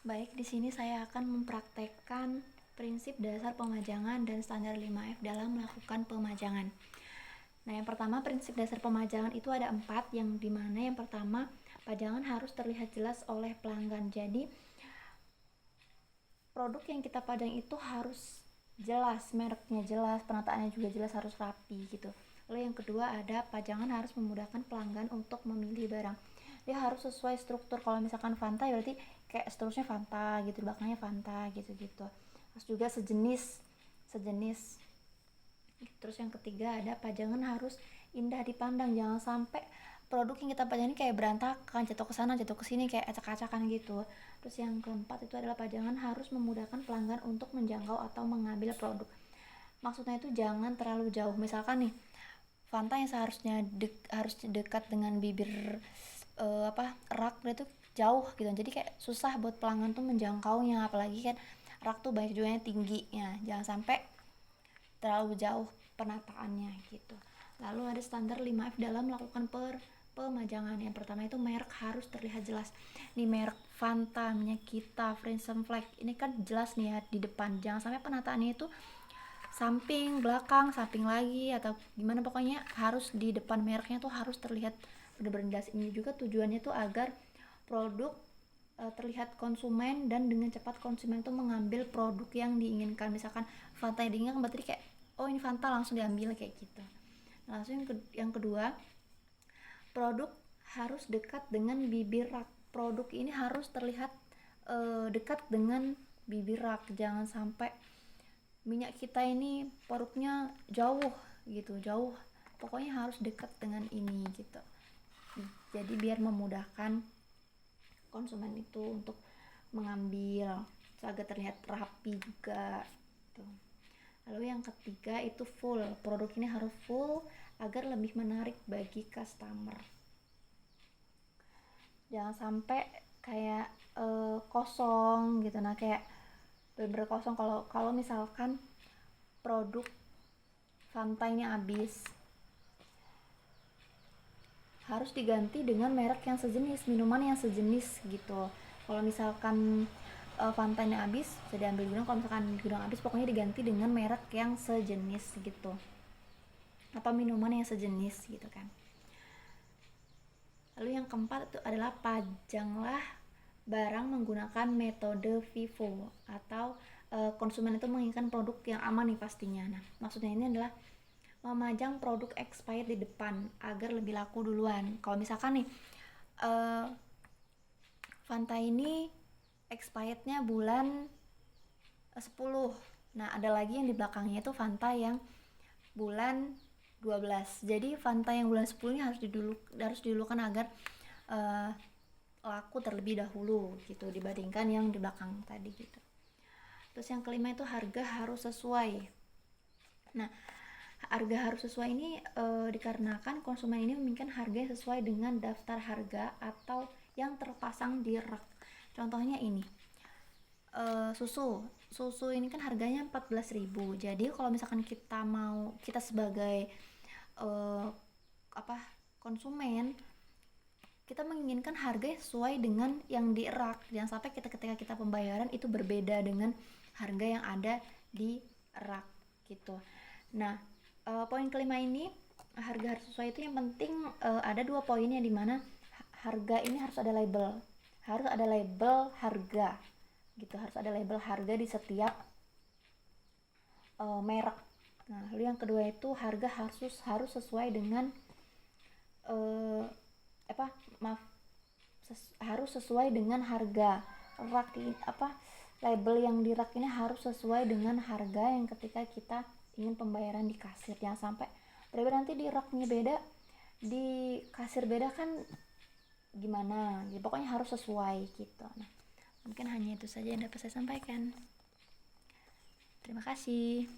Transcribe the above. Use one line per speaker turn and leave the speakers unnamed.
Baik, di sini saya akan mempraktekkan prinsip dasar pemajangan dan standar 5F dalam melakukan pemajangan. Nah, yang pertama, prinsip dasar pemajangan itu ada 4, yang dimana yang pertama, pajangan harus terlihat jelas oleh pelanggan. Jadi, produk yang kita pajang itu harus jelas, mereknya jelas, penataannya juga jelas, harus rapi gitu. Lalu yang kedua ada pajangan harus memudahkan pelanggan untuk memilih barang. Dia harus sesuai struktur. Kalau misalkan Fanta berarti kayak seterusnya Fanta gitu, belakangnya Fanta gitu-gitu. Terus juga sejenis. Terus yang ketiga ada pajangan harus indah dipandang. Jangan sampai produk yang kita pajang ini kayak berantakan, jatuh ke sana jatuh ke sini kayak acak-acakan gitu. Terus yang keempat itu adalah pajangan harus memudahkan pelanggan untuk menjangkau atau mengambil produk. Maksudnya itu jangan terlalu jauh. Misalkan nih Fanta yang seharusnya harus dekat dengan bibir rak itu jauh gitu, jadi kayak susah buat pelanggan tuh menjangkaunya, apalagi kan rak tuh banyak juga yang tinggi ya, jangan sampai terlalu jauh penataannya gitu. Lalu ada standar 5F dalam melakukan pemajangan. Yang pertama itu merek harus terlihat jelas. Nih merek Fanta, minyak kita, French Flag, ini kan jelas nih ya di depan. Jangan sampai penataannya itu samping, belakang, samping lagi atau gimana, pokoknya harus di depan mereknya tuh harus terlihat benar-benar jelas. Ini juga tujuannya tuh agar produk terlihat konsumen dan dengan cepat konsumen tuh mengambil produk yang diinginkan. Misalkan Fanta yang diinginkan berarti kayak oh ini Fanta, langsung diambil kayak gitu. Nah, langsung yang kedua, produk harus dekat dengan bibir rak. Produk ini harus terlihat dekat dengan bibir rak. Jangan sampai minyak kita ini produknya jauh gitu, jauh, pokoknya harus dekat dengan ini gitu. Jadi biar memudahkan konsumen itu untuk mengambil, agar terlihat rapi juga gitu. Lalu yang ketiga itu full. Produk ini harus full agar lebih menarik bagi customer. Jangan sampai kayak kosong gitu. Nah, kayak bener-bener kosong. Kalau misalkan produk Fanta ini habis, harus diganti dengan merek yang sejenis, minuman yang sejenis gitu. Kalau misalkan Fanta ini habis, bisa diambil gudang. Kalau misalkan gudang habis, pokoknya diganti dengan merek yang sejenis gitu, atau minuman yang sejenis gitu kan. Lalu yang keempat itu adalah pajanglah barang menggunakan metode FIFO, atau konsumen itu menginginkan produk yang aman nih pastinya. Nah, maksudnya ini adalah memajang produk expired di depan agar lebih laku duluan. Kalau misalkan nih Fanta ini expirednya bulan 10. Nah, ada lagi yang di belakangnya itu Fanta yang bulan 12. Jadi Fanta yang bulan 10 ini harus didulukan agar laku terlebih dahulu gitu dibandingkan yang di belakang tadi gitu. Terus yang kelima itu harga harus sesuai. Nah, harga harus sesuai ini dikarenakan konsumen ini menginginkan harga yang sesuai dengan daftar harga atau yang terpasang di rak. Contohnya ini susu ini kan harganya 14.000. Jadi kalau misalkan kita sebagai konsumen, kita menginginkan harga sesuai dengan yang di rak. Jangan sampai ketika kita pembayaran itu berbeda dengan harga yang ada di rak gitu. Nah, poin kelima ini, harga harus sesuai itu yang penting ada 2 poin yang dimana harga ini harus ada label harga gitu, harus ada label harga di setiap merek. Nah, lalu yang kedua itu harga harus sesuai dengan harus sesuai dengan harga rak label yang di rak ini harus sesuai dengan harga yang ketika kita ingin pembayaran di kasir. Jangan sampai berbeda, nanti di raknya beda, di kasir beda, kan gimana gitu. Pokoknya harus sesuai gitu. Nah, mungkin hanya itu saja yang dapat saya sampaikan. Terima kasih.